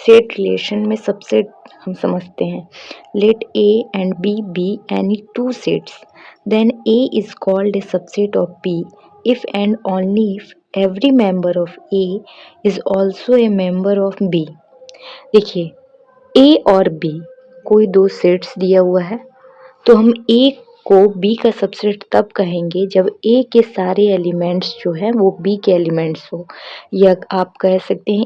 Set relation में subset हम समझते हैं। Let A and B any two sets, then A is called a subset of B if and only if every member of A is also a member of B। देखिए A और B कोई दो sets दिया हुआ है, तो हम A को B का सबसेट तब कहेंगे जब A के सारे एलिमेंट्स जो हैं वो B के एलिमेंट्स हो, या आप कह सकते हैं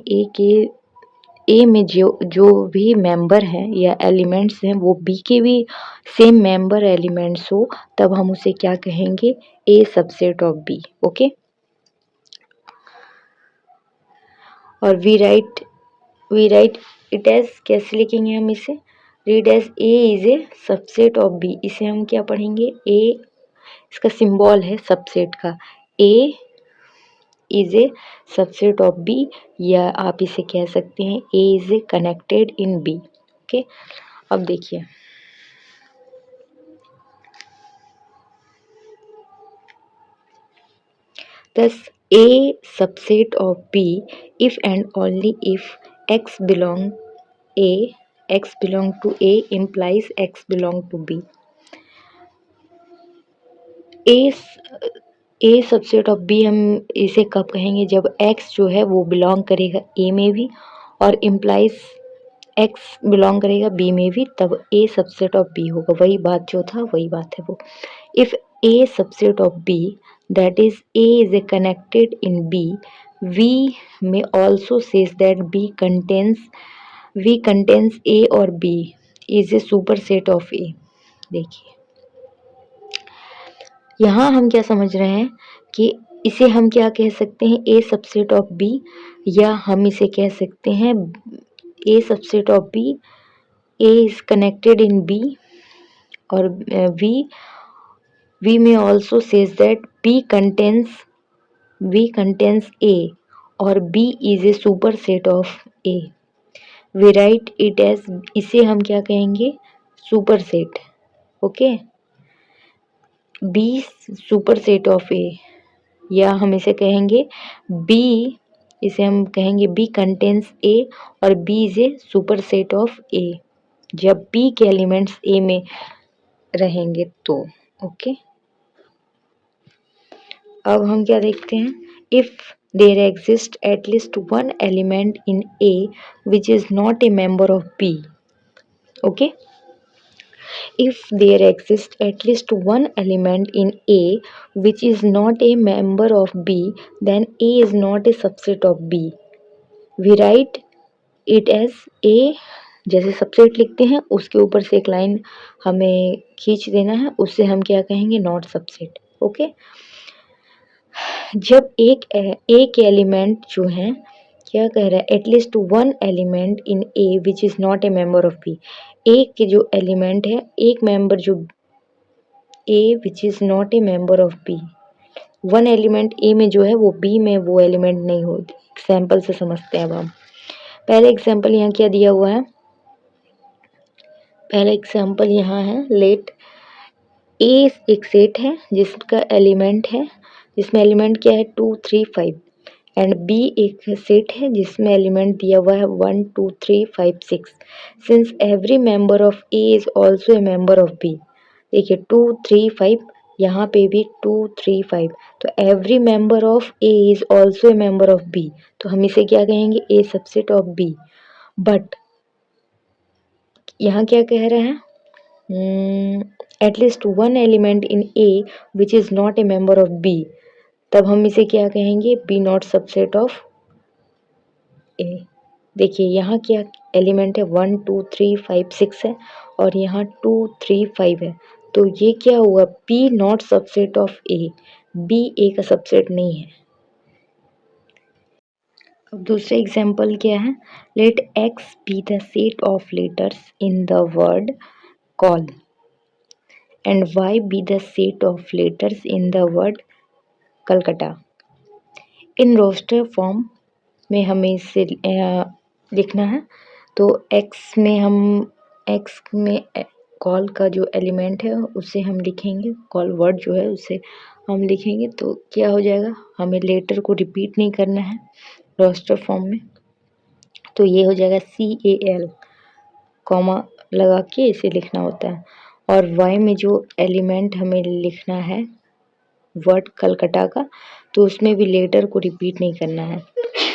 A में जो भी मेंबर हैं या एलिमेंट्स हैं वो B के भी सेम मेंबर एलिमेंट्स हो, तब हम उसे क्या कहेंगे, A subset of B। Okay, और वी राइट इट एज, कैसे लिखेंगे हम इसे, read as A is a subset of B। इसे हम क्या पढ़ेंगे, A, इसका सिंबल है सबसेट का, A is a subset of B, या आप इसे कह सकते हैं A is A connected in B। Okay, अब देखिए thus A subset of B if and only if X belong to A implies X belong to B। A subset of B हम इसे कब कहेंगे, जब X जो है वो बिलोंग करेगा A में भी और इम्प्लाइज X बिलोंग करेगा B में भी, तब A सबसेट ऑफ B होगा। वही बात जो था वही बात है वो। If A subset of B that is A is a connected in B, we may also says that B contains A और B is a superset of A। देखिए यहाँ हम क्या समझ रहे हैं कि इसे हम क्या कह सकते हैं, A सबसेट ऑफ B, या हम इसे कह सकते हैं A subset of B, A is connected in B, और we may also says that B contains A और B is a superset of A। we write it as, इसे हम क्या कहेंगे, superset. Okay, B superset of A, या हम इसे कहेंगे B, इसे हम कहेंगे B कंटेन्स A और B is a superset of A, जब B के एलिमेंट्स A में रहेंगे तो। ओके, अब हम क्या देखते हैं, if there exist at least one element in A which is not a member of B। Okay, if there exists at least one element in A which is not a member of B, then A is not a subset of B। we write it as A, जैसे subset लिखते हैं उसके ऊपर से एक line हमें खींच देना है, उससे हम क्या कहेंगे, नॉट सबसेट। ओके, जब एक एलिमेंट जो है क्या कह रहा है, at least one element in A which is not a member of B, A के जो एलिमेंट है, एक मेंबर जो A which is not a member of B, one element A में जो है वो बी में वो एलिमेंट नहीं होती। एग्जाम्पल से समझते हैं अब हम। पहले एग्जाम्पल यहाँ क्या दिया हुआ है, पहला एग्जाम्पल यहाँ है, लेट ए एक सेट है जिसका एलिमेंट है, जिसमें एलिमेंट क्या है 2 3 5, एंड बी एक सेट है जिसमें एलिमेंट दिया हुआ है 1 2 3 5 6। Since every member of A is also a member of B, देखिए 2 3 5, यहाँ पे भी 2 3 5, तो every member of A is also a member of B, तो हम इसे क्या कहेंगे, A subset of B. But यहाँ क्या कह रहे हैं, at least one element in A which is not a member of B, तब हम इसे क्या कहेंगे, B not subset of A. देखिए यहाँ क्या एलिमेंट है, 1 2 3 5 6 है और यहाँ 2 3 5 है, तो ये क्या हुआ, B not subset of A, B A का सबसेट नहीं है। अब दूसरा एग्जाम्पल क्या है, let x be the set of letters in the word call and Y be the set of letters in the word Calcutta. In roster form में हमें इसे लिखना है, तो एक्स में कॉल का जो एलिमेंट है उसे हम लिखेंगे, कॉल वर्ड जो है उसे हम लिखेंगे, तो क्या हो जाएगा, हमें लेटर को रिपीट नहीं करना है रोस्टर फॉर्म में, तो तो ये हो जाएगा CAL, कॉमा लगा के इसे लिखना होता है। और y में जो एलिमेंट हमें लिखना है वर्ड कलकत्ता का, तो उसमें भी लेटर को रिपीट नहीं करना है।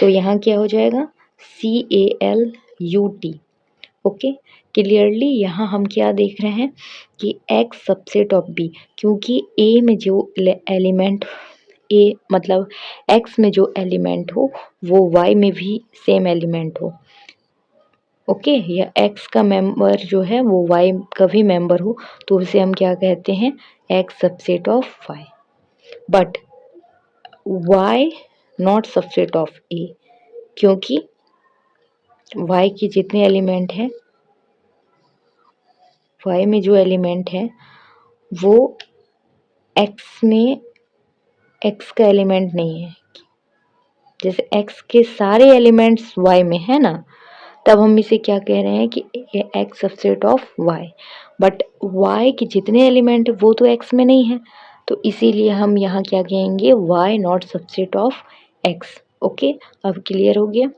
तो यहाँ क्या हो जाएगा CALUT। ओके, क्लियरली यहाँ हम क्या देख रहे हैं कि x सबसेट ऑफ b, क्योंकि a में जो एलिमेंट a मतलब x में जो एलिमेंट हो वो y में भी सेम एलिमेंट हो। ओके, या x का मेंबर जो है वो y का भी मेंबर हो, तो उसे हम क्या कहते हैं, x subset of y। But y not subset of a, क्योंकि y के जितने एलिमेंट हैं, y में जो एलिमेंट है वो x में x का एलिमेंट नहीं है। जैसे x के सारे एलिमेंट्स y में है ना, तब हम इसे क्या कह रहे हैं कि x subset of y। But y के जितने एलिमेंट वो तो x में नहीं है, तो इसीलिए हम यहाँ क्या कहेंगे, y not subset of x। Okay, अब क्लियर हो गया।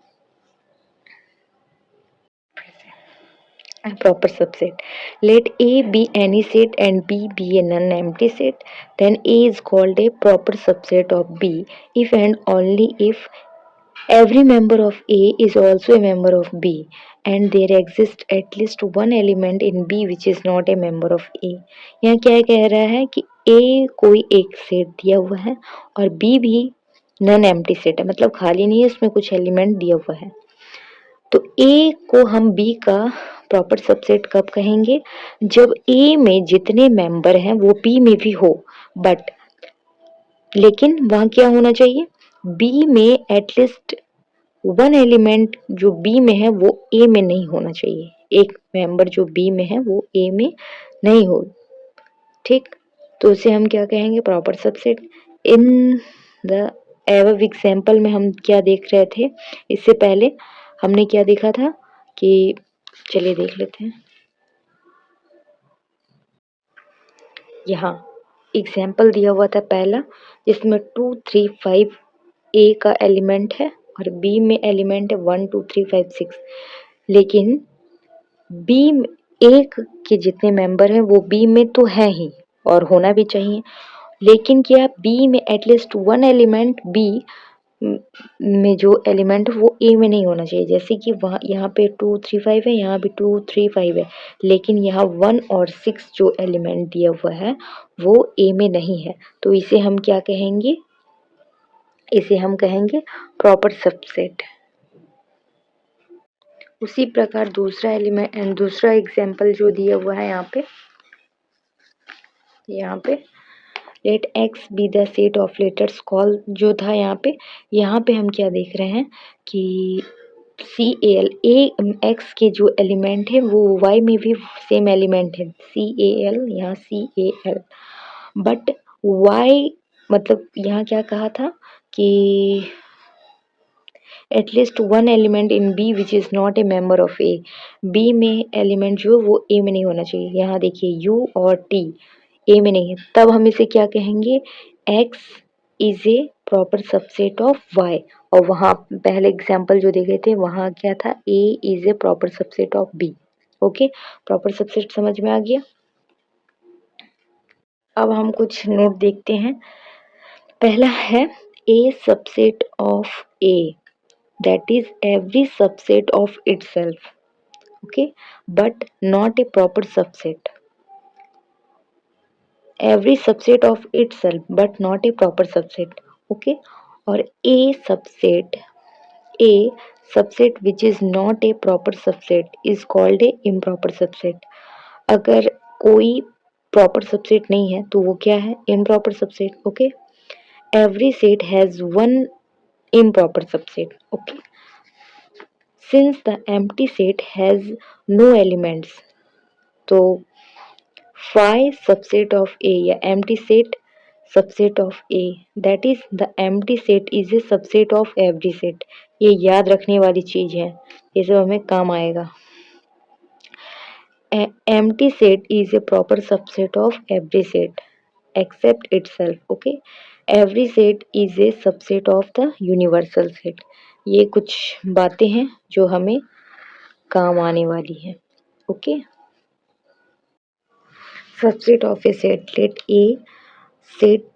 Proper subset. Let A be any set and B be a non-empty set. Then A is called a proper subset of B if and only if every member of A is also a member of B and there exists at least one element in B which is not a member of A. यहाँ क्या कह रहा है कि A कोई एक set दिया हुआ है और B भी नॉन एम्प्टी सेट है, मतलब खाली नहीं है, उसमें कुछ एलिमेंट दिया हुआ है। तो A को हम B का प्रॉपर सबसेट कब कहेंगे, जब A में जितने मेंबर हैं वो B में भी हो, बट लेकिन वहाँ क्या होना चाहिए, B में एटलीस्ट वन एलिमेंट जो B में है वो A में नहीं होना चाहिए। एक मेंबर जो B में है वो A में नहीं हो, ठीक। तो उसे हम क्या कहेंगे, proper subset. In the above example में हम क्या देख रहे थे, इससे पहले हमने क्या देखा था कि चलिए देख लेते हैं। यहाँ एग्जाम्पल दिया हुआ था पहला, जिसमें 2 3 5 ए का एलिमेंट है और बी में एलिमेंट है 1 2 3 5 6, लेकिन बी ए के जितने मेंबर हैं वो बी में तो है ही और होना भी चाहिए, लेकिन क्या बी में एटलीस्ट वन एलिमेंट बी में जो एलिमेंट वो ए में नहीं होना चाहिए। जैसे कि वहाँ यहाँ पे 2 3 5 है, यहाँ भी 2 3 5 है, लेकिन यहाँ 1 और 6 जो एलिमेंट दिया हुआ है वो ए में नहीं है, तो इसे हम क्या कहेंगे, इसे हम कहेंगे प्रॉपर सबसेट। उसी प्रकार दूसरा एलिमेंट एंड दूसरा एग्जाम्पल जो दिया हुआ है यहाँ पे let x be the set of letters call जो था, यहाँ पे हम क्या देख रहे हैं कि CAL एक्स के जो एलिमेंट है वो y में भी सेम एलिमेंट है, CAL, यहाँ CAL, बट y मतलब यहाँ क्या कहा था कि at least one element in B which is not a member of A, B में एलिमेंट जो वो ए में नहीं होना चाहिए। यहाँ देखिए यू और टी ए में नहीं है, तब हम इसे क्या कहेंगे, x is a proper subset of y. और वहाँ पहले एग्जाम्पल जो देखे थे वहाँ क्या था, A is a proper subset of B. Okay, proper subset समझ में आ गया। अब हम कुछ नोट देखते हैं। पहला है A subset of A, that is every subset of itself, okay, but not a proper subset, every subset of itself but not a proper subset, okay। और a subset which is not a proper subset is called a improper subset। अगर कोई proper subset नहीं है तो वो क्या है, improper subset. Okay, every set has one improper subset, okay, since the empty set has no elements, तो phi subset of A या empty set subset of A, that is the empty set is a subset of every set। ये याद रखने वाली चीज है, ये सब हमें काम आएगा। Empty set is a proper subset of every set except itself, okay। Every set is a subset of the universal set। ये कुछ बातें हैं जो हमें काम आने वाली हैं। Okay, subset of a set, let a set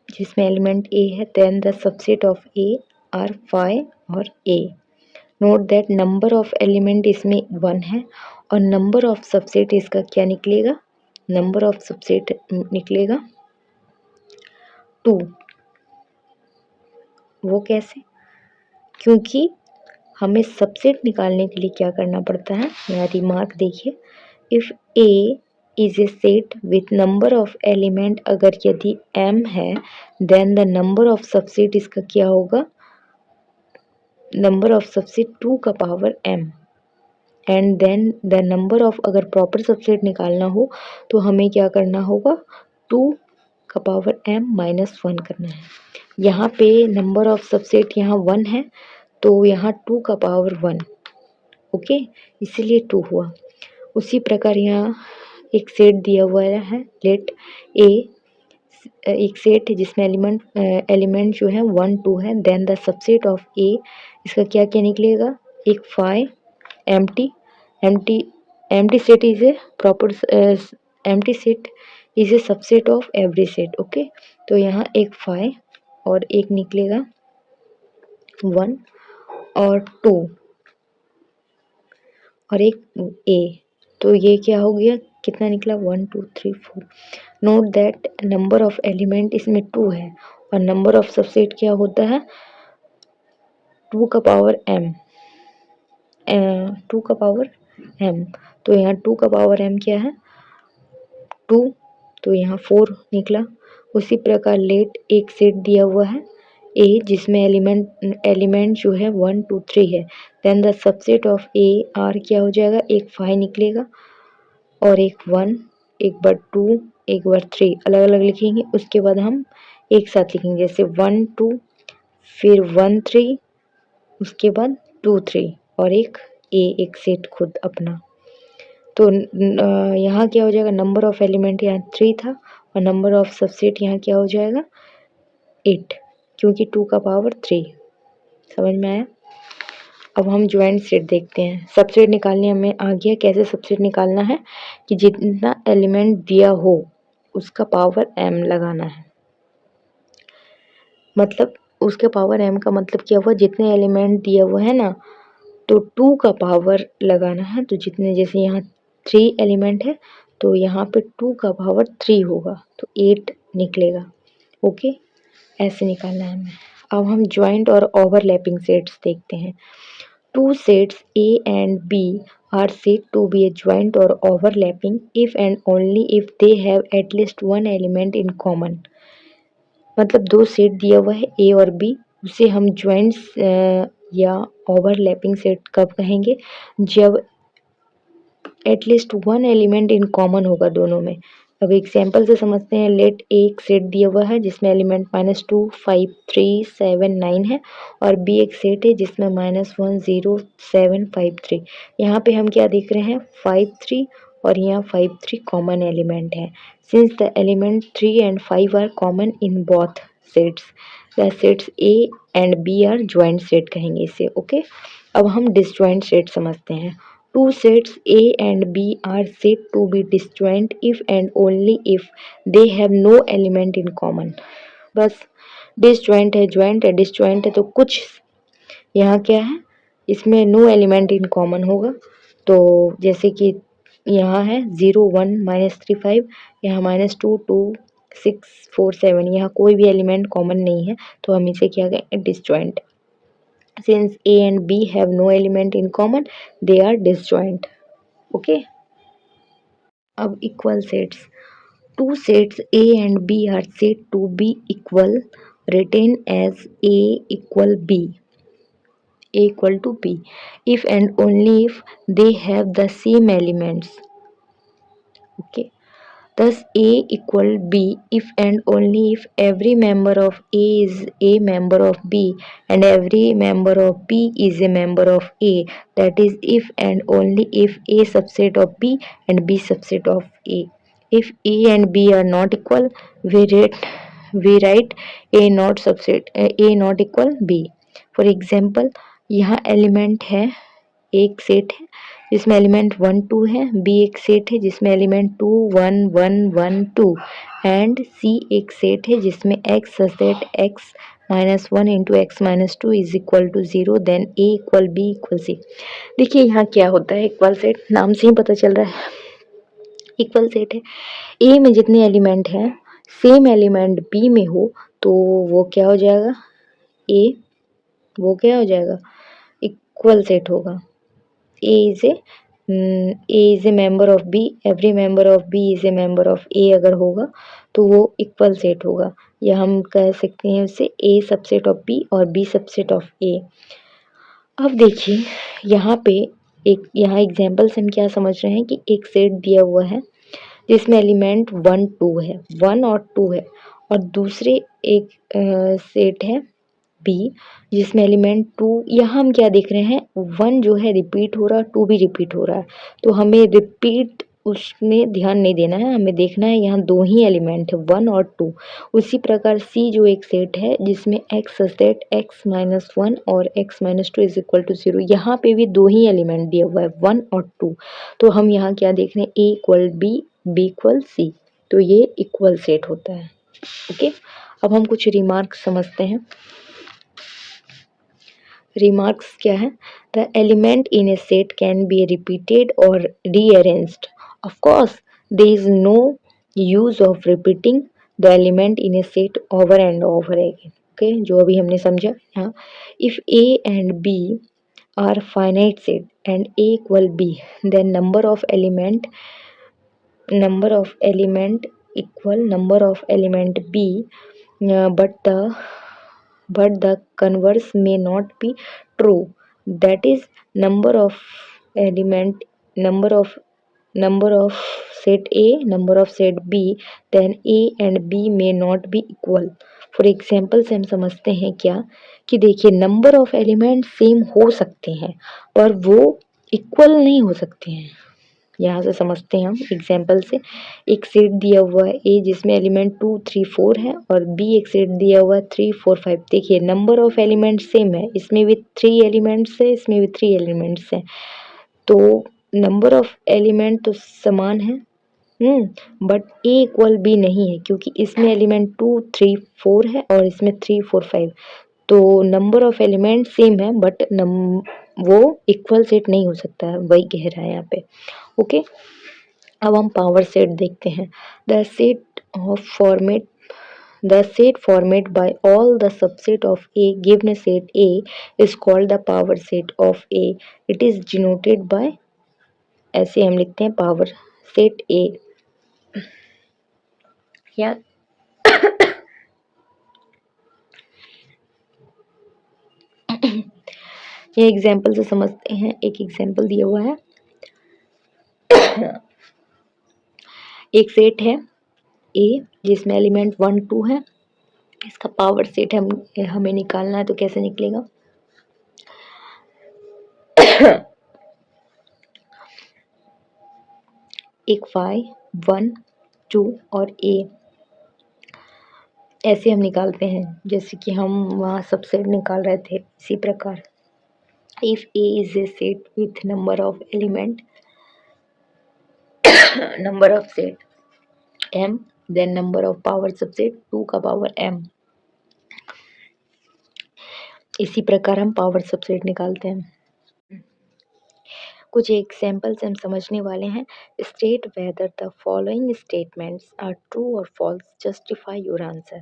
जिसमें एलिमेंट ए है, then the subset of A are phi और A. Note that number of element इसमें 1 है और नंबर ऑफ सबसेट इसका क्या निकलेगा, नंबर ऑफ सबसेट निकलेगा 2। वो कैसे, क्योंकि हमें सबसेट निकालने के लिए क्या करना पड़ता है, मेरा रिमार्क देखिए, if A is a set with number of element, अगर यदि m है, then the number of subset इसका क्या होगा, नंबर ऑफ सबसेट 2 का power m, and then the number of, अगर प्रॉपर सबसेट निकालना हो तो हमें क्या करना होगा, 2 का पावर m माइनस 1 करना है। यहाँ पे नंबर ऑफ सबसेट यहाँ 1 है तो यहाँ 2 का पावर 1, ओके, इसीलिए 2 हुआ। उसी प्रकार यहाँ एक सेट दिया हुआ है, लेट ए, एक सेट है जिसमें एलिमेंट जो है 1 2 है, then the subset of A, इसका क्या क्या निकलेगा, एक phi empty, empty empty set is a proper, empty set is a subset of every set. Okay, तो यहाँ एक फाई और एक निकलेगा 1 और 2 और एक ए, तो ये क्या हो गया, कितना निकला, 1 2 3 4। Note that number of element इसमें 2 है और नंबर ऑफ सबसेट क्या होता है, 2 का पावर m, 2 का पावर m, तो यहाँ 2 का पावर m क्या है, 2, तो यहाँ 4 निकला। उसी प्रकार लेट एक सेट दिया हुआ है ए जिसमें एलिमेंट जो है 1 2 3 है, then the subset of A are क्या हो जाएगा, एक 5 निकलेगा और एक 1, एक बार 2, एक बार 3, अलग अलग लिखेंगे, उसके बाद हम एक साथ लिखेंगे, जैसे 1 2 फिर 1 3, उसके बाद 2 3 और एक ए, एक सेट खुद अपना। तो यहाँ क्या हो जाएगा, नंबर ऑफ एलिमेंट यहाँ 3 था और नंबर ऑफ सबसेट यहाँ क्या हो जाएगा 8, क्योंकि 2 का पावर 3। समझ में आया। अब हम ज्वाइंट सेट देखते हैं। सबसेट निकालने हमें आ गया, कैसे सबसेट निकालना है कि जितना एलिमेंट दिया हो उसका पावर m लगाना है, मतलब उसके पावर m का मतलब क्या हुआ, जितने एलिमेंट दिया हुआ है ना तो 2 का पावर लगाना है, तो जितने, जैसे यहाँ 3 एलिमेंट है तो यहाँ पे 2 का पावर 3 होगा तो 8 निकलेगा। ओके, ऐसे निकालना है हमें। अब हम ज्वाइंट और ओवरलैपिंग सेट्स देखते हैं। Two sets A and B are said to be a joint or overlapping if and only if they have at least one element in common। मतलब दो सेट दिया हुआ है A और B, उसे हम ज्वाइंट्स या ओवरलैपिंग सेट कब कहेंगे, जब at least one element in common होगा दोनों में। अब एग्जाम्पल से समझते हैं। लेट एक सेट दिया हुआ है जिसमें एलिमेंट -2 5 3 7 9 है और बी एक सेट है जिसमें -1 0 7 5 3। यहाँ पे हम क्या देख रहे हैं, 5 3 और यहाँ 5 3 कॉमन एलिमेंट है। Since the element 3 and 5 are common in both sets, the sets A and B are joint set कहेंगे इसे। ओके, अब हम डिसज्वाइंट सेट समझते हैं। Two sets A and B are said to be disjoint if and only if they have no element in common। बस disjoint है, joint है, disjoint है, तो कुछ यहाँ क्या है, इसमें नो एलिमेंट इन कॉमन होगा। तो जैसे कि यहाँ है 0 1 -3 5, यहाँ -2 2 6 4 7, यहाँ कोई भी एलिमेंट कॉमन नहीं है तो हम इसे क्या कहेंगे, disjoint. Since A and B have no element in common, they are disjoint। Okay, अब equal sets। Two sets A and B are said to be equal, written as A equal B, A equal to B, if and only if they have the same elements। Okay, thus A equal B if and only if every member of A is a member of B and every member of B is a member of A, that is if and only if A subset of B and B subset of A। If A and B are not equal, we write A not subset A not equal B। For example यहाँ element है, एक set है जिसमें element 1 2 है, B एक set है जिसमें element 2 1 1 1 2 and सी एक सेट है जिसमें x set x minus 1 into x minus 2 is equal to 0, then A equal B equal C. देखिए यहाँ क्या होता है, इक्वल सेट नाम से ही पता चल रहा है इक्वल सेट है। ए में जितने एलिमेंट हैं सेम एलिमेंट बी में हो तो वो क्या हो जाएगा, ए वो क्या हो जाएगा, इक्वल सेट होगा। A is a member of B, every member of B is a member of A अगर होगा तो वो इक्वल सेट होगा, या हम कह सकते हैं उसे A सबसेट ऑफ B और B सबसेट ऑफ A। अब देखिए यहाँ पे यहाँ एग्जाम्पल से हम क्या समझ रहे हैं कि एक सेट दिया हुआ है जिसमें एलिमेंट 1 2 है, 1 और 2 है, और दूसरे एक सेट है बी जिसमें एलिमेंट 2, यहाँ हम क्या देख रहे हैं 1 जो है रिपीट हो रहा है, 2 भी रिपीट हो रहा है, तो हमें रिपीट उसमें ध्यान नहीं देना है, हमें देखना है यहाँ दो ही एलिमेंट है 1 और 2। उसी प्रकार सी जो एक सेट है जिसमें एक्स सेट एक्स माइनस 1 और x minus 2 is equal to 0, यहाँ पे भी दो ही एलिमेंट दिया हुआ है 1 और 2, तो हम यहाँ क्या देख रहे हैं ए इक्वल बी इक्वल सी, तो ये इक्वल सेट होता है। ओके, अब हम कुछ रिमार्क समझते हैं। रिमार्क्स क्या है, the element in a set can be repeated और rearranged, of course there is no use of repeating the element in a set over and over again. Okay, जो अभी हमने समझा यहाँ, if A and B are finite set and A equal B then number of element equal number of element b, but the converse may not be true, that is number of set A number of set B, then A and B may not be equal। For example से हम समझते हैं क्या कि देखिए number of element same हो सकते हैं पर वो इक्वल नहीं हो सकते हैं। यहाँ से समझते हैं हम एग्जाम्पल से, एक सेट दिया हुआ है ए जिसमें एलिमेंट 2 3 4 है और बी एक सेट दिया हुआ है 3 4 5। देखिए नंबर ऑफ एलिमेंट सेम है, इसमें भी 3 एलिमेंट्स है, इसमें भी 3 एलिमेंट्स हैं, तो नंबर ऑफ एलिमेंट तो समान है, बट ए इक्वल बी नहीं है क्योंकि इसमें एलिमेंट 2 3 4 है और इसमें 3 4 5, तो नंबर ऑफ एलिमेंट सेम है बट वो इक्वल सेट नहीं हो सकता है, वही कह रहा है यहाँ पे। ओके, अब हम पावर सेट देखते हैं। The set formed by all the subset of A given set A is called the power set of A। It is denoted by, ऐसे हम लिखते हैं पावर सेट A, या ये एग्जाम्पल से समझते हैं। एक एग्जाम्पल दिया हुआ है, एक सेट है ए जिसमें एलिमेंट 1 2 है, इसका पावर सेट हमें निकालना है, तो कैसे निकलेगा एक 5 1 2 और ए, ऐसे हम निकालते हैं जैसे कि हम वहाँ सबसेट निकाल रहे थे। इसी प्रकार if A is a set with number of element number of set m, then number of power subset 2 का पावर m। इसी प्रकार हम पावर सबसेट निकालते हैं। कुछ एग्जाम्पल से हम समझने वाले हैं। State whether the following statements are true और फॉल्स, जस्टिफाई योर आंसर।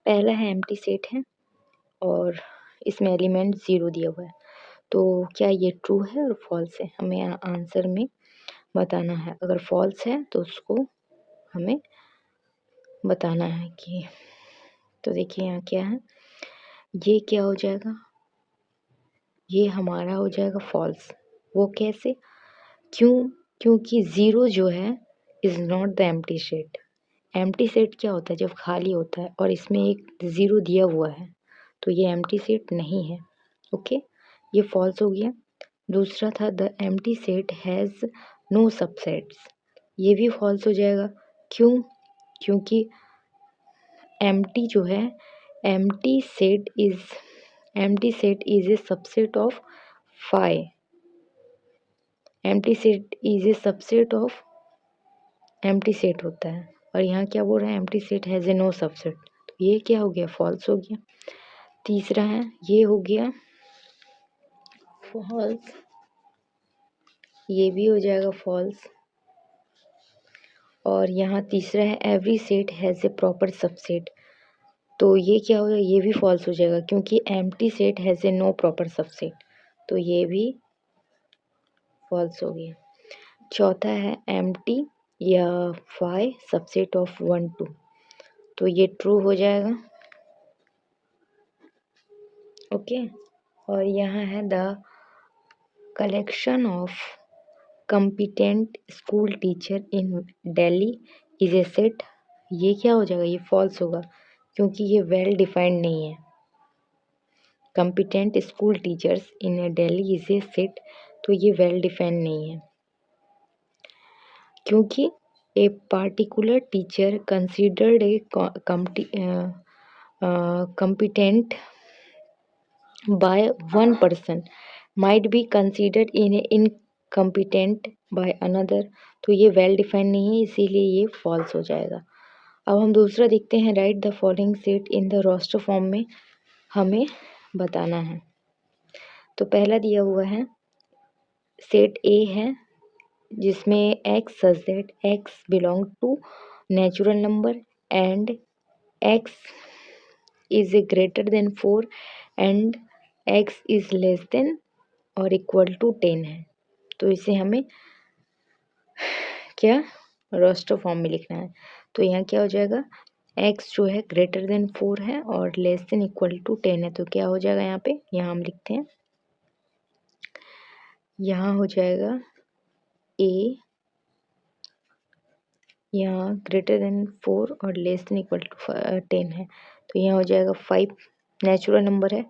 पहला है एम्प्टी सेट है और इसमें एलिमेंट 0 दिया हुआ है, तो क्या ये ट्रू है और फॉल्स है, हमें आंसर में बताना है। अगर फॉल्स है तो उसको हमें बताना है कि, तो देखिए यहाँ क्या है, ये क्या हो जाएगा, ये हमारा हो जाएगा फॉल्स। वो कैसे, क्योंकि 0 जो है is not the empty set. Empty set क्या होता है, जब खाली होता है और इसमें एक 0 दिया हुआ है तो ये एम्प्टी सेट नहीं है। ओके, ये फॉल्स हो गया। दूसरा था the empty set has no subsets, ये भी फॉल्स हो जाएगा। क्योंकि एम्प्टी जो है, empty set is empty set is a subset of five. Empty set is a subset of empty set होता है, और यहाँ क्या बोल रहा है, empty set has a no subset. तो ये क्या हो गया, फॉल्स हो गया। तीसरा है, ये हो गया फॉल्स, ये भी हो जाएगा फॉल्स। और यहाँ तीसरा है, every set has A proper subset. तो ये क्या होगा, ये भी फॉल्स हो जाएगा, क्योंकि empty set has a no proper subset. तो ये भी फॉल्स हो गया। चौथा है, एम्प्टी या फाइव सबसेट ऑफ 1 2। तो ये ट्रू हो जाएगा। ओके। और यहाँ है, the collection of competent school teacher in Delhi is a set. ये क्या हो जाएगा, ये फॉल्स होगा, क्योंकि ये वेल डिफाइंड नहीं है। competent school teachers in Delhi is a set, तो ये वेल डिफाइंड नहीं है, क्योंकि a particular teacher considered a competent by one person might be considered incompetent by another। तो ये वेल डिफाइंड नहीं है, इसीलिए ये फॉल्स हो जाएगा। अब हम दूसरा देखते हैं, write the following set in the roster form में हमें बताना है। तो पहला दिया हुआ है, सेट ए है जिसमें x such that x belong to natural number and x is a greater than 4 and x is less than और इक्वल टू 10 है। तो इसे हमें क्या रोस्टर फॉर्म में लिखना है। तो यहाँ क्या हो जाएगा, x जो है ग्रेटर देन 4 है और लेस देन इक्वल टू 10 है। तो क्या हो जाएगा यहाँ पे, यहाँ हम लिखते हैं, यहाँ हो जाएगा a, यहाँ ग्रेटर देन 4 और लेस देन इक्वल टू 10 है। तो यहाँ हो जाएगा 5, नेचुरल नंबर है,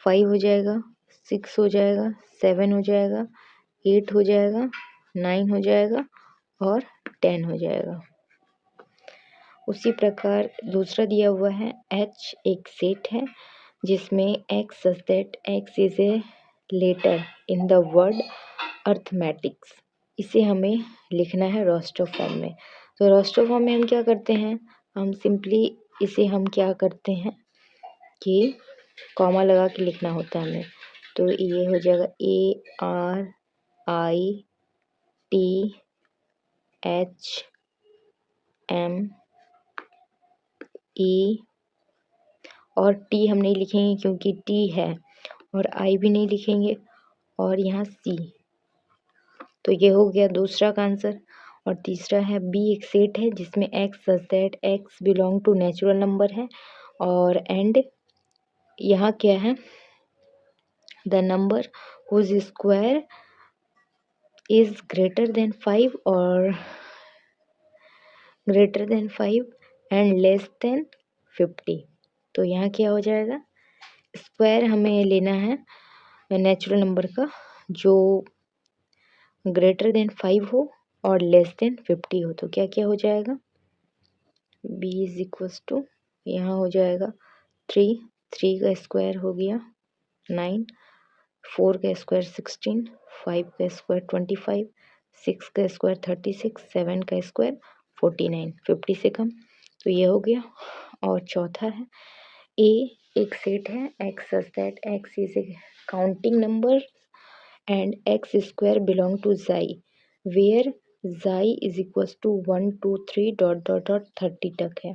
5 हो जाएगा, 6 हो जाएगा, 7 हो जाएगा, 8 हो जाएगा, 9 हो जाएगा और 10 हो जाएगा। उसी प्रकार दूसरा दिया हुआ है, h एक सेट है जिसमें x such that x is a letter in the word arithmetics. इसे हमें लिखना है रोस्टर फॉर्म में। तो रोस्टर फॉर्म में हम क्या करते हैं, हम सिंपली इसे हम क्या करते हैं कि कॉमा लगा के लिखना होता है हमें। तो ये हो जाएगा ARITHME, और टी हम नहीं लिखेंगे क्योंकि टी है, और आई भी नहीं लिखेंगे, और यहाँ सी। तो ये हो गया दूसरा का आंसर। और तीसरा है, बी एक सेट है जिसमें x such that x belong to natural number है, और एंड यहाँ क्या है, the number whose square is greater than 5 और greater than 5 and less than 50। तो यहाँ क्या हो जाएगा, स्क्वायर हमें लेना है नेचुरल नंबर का जो ग्रेटर देन 5 हो और लेस देन 50 हो। तो क्या क्या हो जाएगा, b इज इक्वल्स टू, यहाँ हो जाएगा 3, 3 का स्क्वायर हो गया 9, 4 का स्क्वायर 16, 5 का स्क्वायर 25, 6 का स्क्वायर 36, 7 का स्क्वायर 49, 50 से कम। तो ये हो गया। और चौथा है, a एक सेट है, x such that x is a counting number and x square belong to xi where xi is equals to 1 2 3 dot dot dot 30 तक है।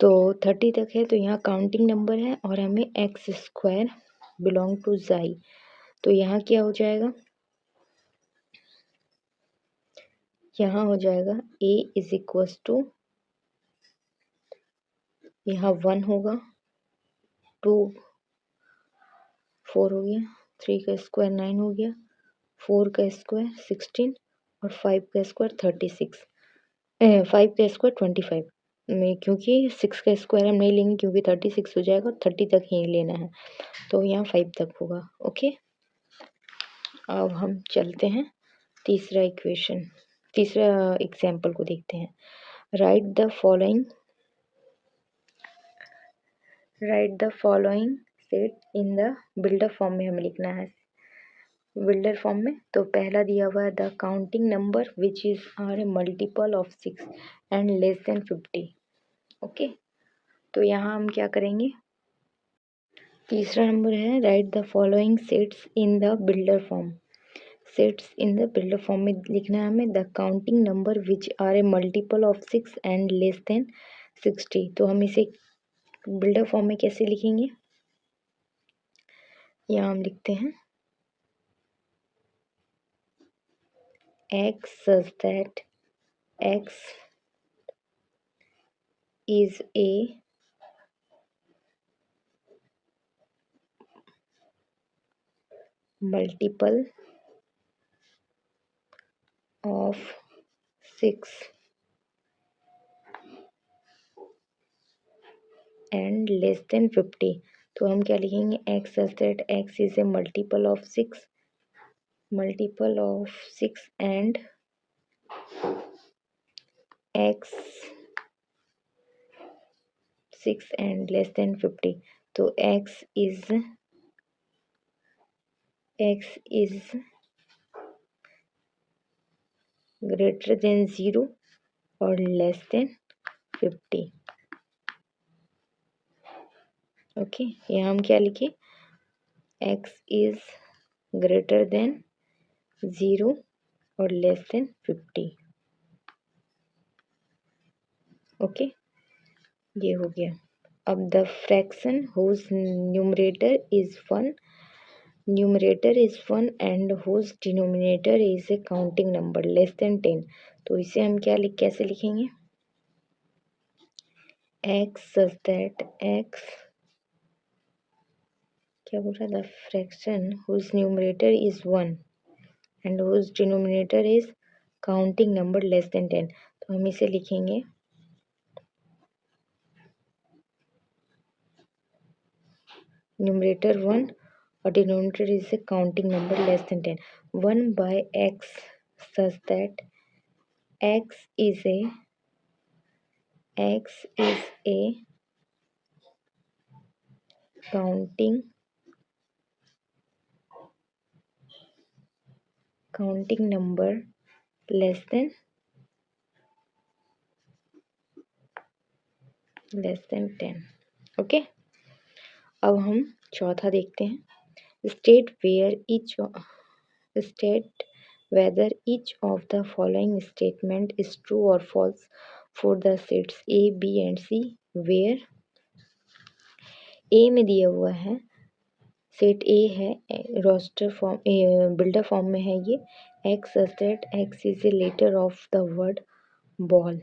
तो 30 तक है, तो यहाँ काउंटिंग नंबर है और हमें x square belong to xi। तो यहाँ क्या हो जाएगा, यहाँ हो जाएगा a इज इक्वल्स टू, यहाँ 1 होगा, 2 4 हो गया, 3 का स्क्वायर 9 हो गया, 4 का स्क्वायर 16 और 5 का स्क्वायर 36, 5 का स्क्वायर 25 में, क्योंकि 6 का स्क्वायर हम नहीं लेंगे क्योंकि 36 हो जाएगा, 30 तक ही लेना है। तो यहाँ 5 तक होगा। ओके। अब हम चलते हैं तीसरा एग्जाम्पल को देखते हैं। Write the following set in the builder form में हमें लिखना है, बिल्डर फॉर्म में। तो पहला दिया हुआ है the counting number which is are a multiple of 6 and less than 50। Okay, तो यहाँ हम क्या करेंगे, तीसरा नंबर है right the following sets in the builder form. Sets in the builder form में लिखना है हमें the counting number which are a multiple of 6 and less than 60। तो हम इसे बिल्डर फॉर्म में कैसे लिखेंगे, यहाँ हम लिखते हैं x such that x is a multiple of 6 and less than 50। तो हम क्या लिखेंगे, x such that x is a multiple of 6 and x 6 and less than 50। तो x is greater than 0 और less than 50। ओके, यहाँ हम क्या लिखे, x is greater than 0 और less than 50। ओके, ये हो गया। अब the fraction whose numerator is 1 and whose denominator is a counting number less than 10। तो इसे हम कैसे लिखेंगे, x such that x क्या बोल रहा है, the fraction whose numerator is 1 and whose denominator is counting number less than 10। तो हम इसे लिखेंगे न्यूमरेटर 1 और denominator is a counting number less than 10। 1 by x such that x is a counting number less than 10। Okay, अब हम चौथा देखते हैं, state whether each of the following statement is true or false for the sets A, B and C where A में दिया हुआ है, set ए है, रोस्टर फॉर्म बिल्डर फॉर्म में है ये, x such that x is a letter of the word ball,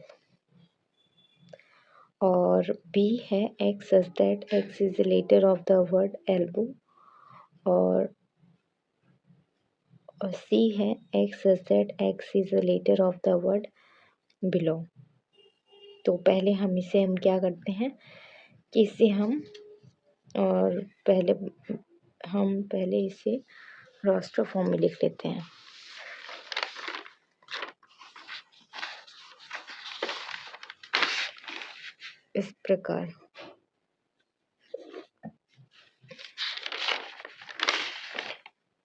और B है x such that x is a letter of the word elbow, और C है x such that x is a letter of the word below। तो पहले हम क्या करते हैं कि इसे हम पहले इसे रोस्टर फॉर्म में लिख लेते हैं। इस प्रकार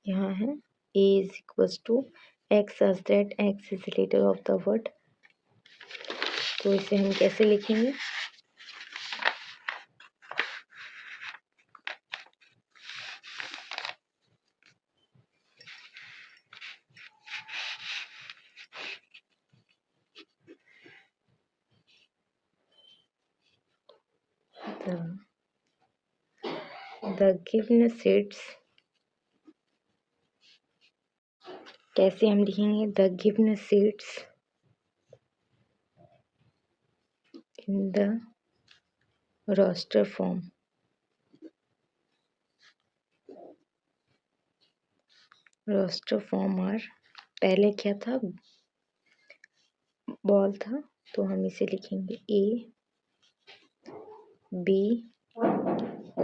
यहाँ है a is equals to x such that x is the letter of the word। तो इसे हम कैसे लिखेंगे, the given sets, कैसे हम लिखेंगे, the given sets in the roster form are, पहले क्या था, बॉल था, तो हम इसे लिखेंगे A B O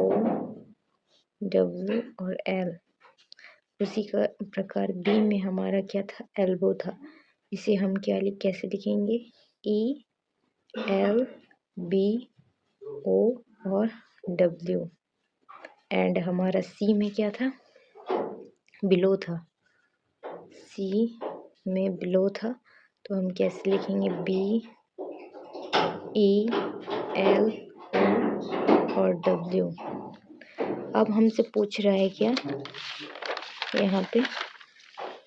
W और L। उसी का प्रकार B में हमारा क्या था, एल्बो था, इसे हम कैसे लिखेंगे, E L B O और W। एंड हमारा सी में क्या था, बिलो था, सी में बिलो था, तो हम कैसे लिखेंगे, बी ई एल और डब्ल्यू। अब हमसे पूछ रहा है क्या, यहाँ पे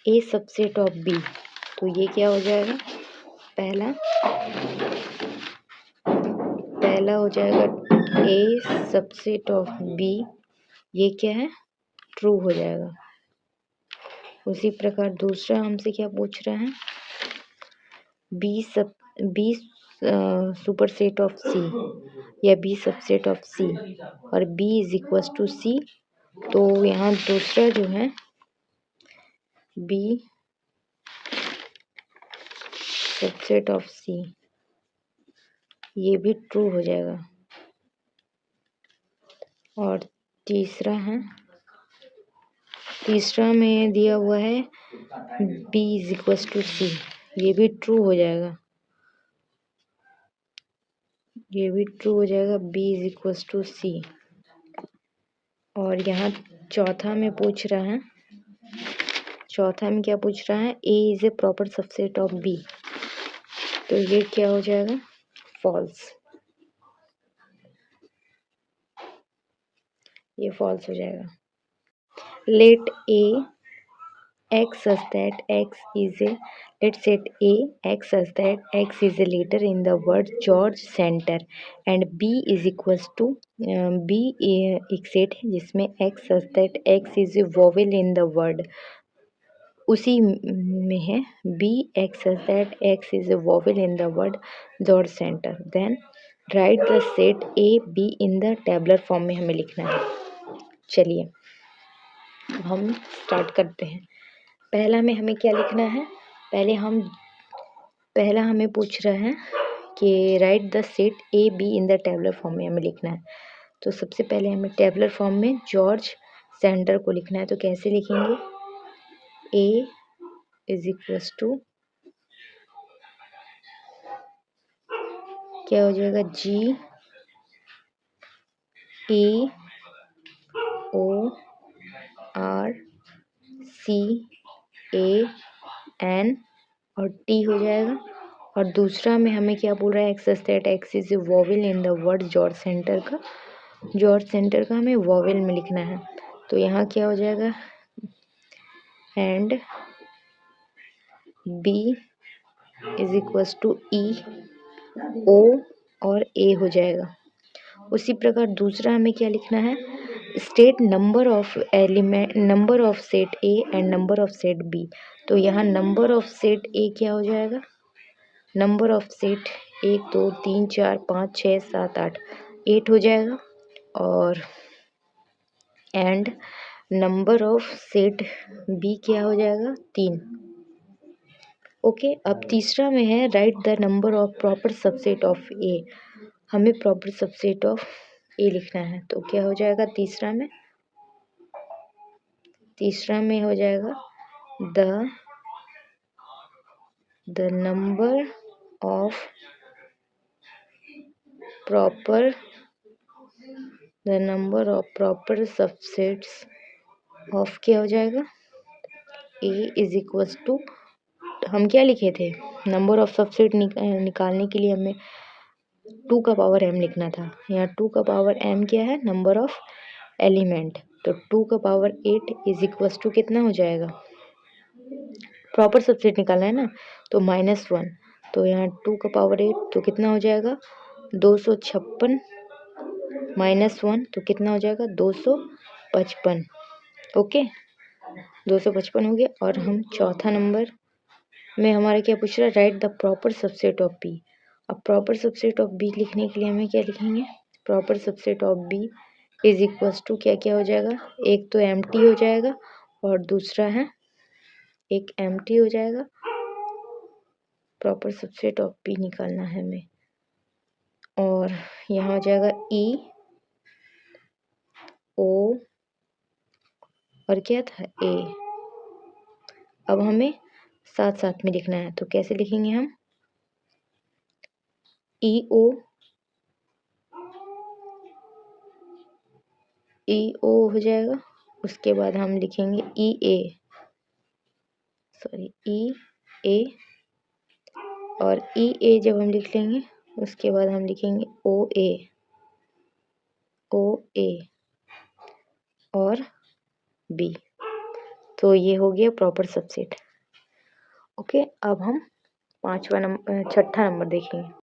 ए सबसेट ऑफ बी, तो ये क्या हो जाएगा, पहला हो जाएगा ए सबसेट ऑफ बी, ये क्या है, ट्रू हो जाएगा। उसी प्रकार दूसरा हमसे क्या पूछ रहा है, बी सुपरसेट ऑफ सी या बी सबसेट ऑफ सी, और बी इज इक्वल टू सी, तो यहाँ दूसरा जो है बी सबसेट ऑफ सी, ये भी ट्रू हो जाएगा। और तीसरा में दिया हुआ है b इज इक्वल टू सी, ये भी ट्रू हो जाएगा, ये भी ट्रू हो जाएगा, b इज इक्वल टू सी। और यहाँ चौथा में पूछ रहा है, चौथा में क्या पूछ रहा है, a is a proper subset of b, तो ये क्या हो जाएगा, फॉल्स, ये फॉल्स हो जाएगा। Let a x such that x is a, let's set a x such that x is a letter in the word George Center and b is equals to b एक set है जिसमें x such that x is a vowel in the word, उसी में है b x such that x is a vowel in the word George Center, then write the set a b in the tabular form में हमें लिखना है। चलिए हम start करते हैं। पहला में हमें क्या लिखना है, पहला हमें पूछ रहा है कि right the set A be in the tabular form में हमें लिखना है। तो सबसे पहले हमें टेबलर फॉर्म में जॉर्ज सेंटर को लिखना है, तो कैसे लिखेंगे, ए इज इक्वल्स टू क्या हो जाएगा, जी ई O R C A N और टी हो जाएगा। और दूसरा में हमें क्या बोल रहा है, x that x is A vowel in the word George centre का, जॉर्ज सेंटर का हमें वॉवेल में लिखना है, तो यहाँ क्या हो जाएगा, and B is equals to E O और ए हो जाएगा। उसी प्रकार दूसरा हमें क्या लिखना है, state number of element, number of set A and number of set B, तो यहाँ नंबर ऑफ सेट ए क्या हो जाएगा, नंबर ऑफ सेट 1 2 3 4 5 6 7 8 8 हो जाएगा। और and number of set B क्या हो जाएगा, 3। ओके, अब तीसरा में है right the number of proper subset of A, हमें प्रॉपर सबसेट ऑफ ए लिखना है, तो क्या हो जाएगा, तीसरा में हो जाएगा the number of proper subsets of क्या हो जाएगा, ए इज इक्वल्स टू, हम क्या लिखे थे, नंबर ऑफ सबसेट निकालने के लिए हमें 2 का पावर m लिखना था, यहाँ 2 का पावर m क्या है, नंबर ऑफ एलिमेंट, तो 2 का पावर 8 इज इक्वल्स टू कितना हो जाएगा, प्रॉपर सबसेट निकालना है ना, तो -1, तो यहाँ 2 का पावर 8 तो कितना हो जाएगा, 256 -1 तो कितना हो जाएगा, 255। ओके, 255 हो गया। और हम चौथा नंबर में हमारा क्या पूछ रहा है, right the proper subset of B, अब प्रॉपर सबसेट ऑफ बी लिखने के लिए हमें क्या लिखेंगे, proper subset of B is equals to क्या हो जाएगा, एक तो एम्प्टी हो जाएगा और दूसरा है एक एम्प्टी हो जाएगा, प्रॉपर सबसेट ऑफ बी निकालना है हमें, और यहाँ हो जाएगा ई ओ और क्या था, ए। अब हमें साथ साथ में लिखना है, तो कैसे लिखेंगे हम, ई ओ ई ओ हो जाएगा। उसके बाद हम लिखेंगे ई ए, सॉरी ई ए, और ई ए जब हम लिख लेंगे उसके बाद हम लिखेंगे ओ ए, ओ ए और बी। तो ये हो गया प्रॉपर सबसेट। ओके, अब हम छठा नंबर देखेंगे।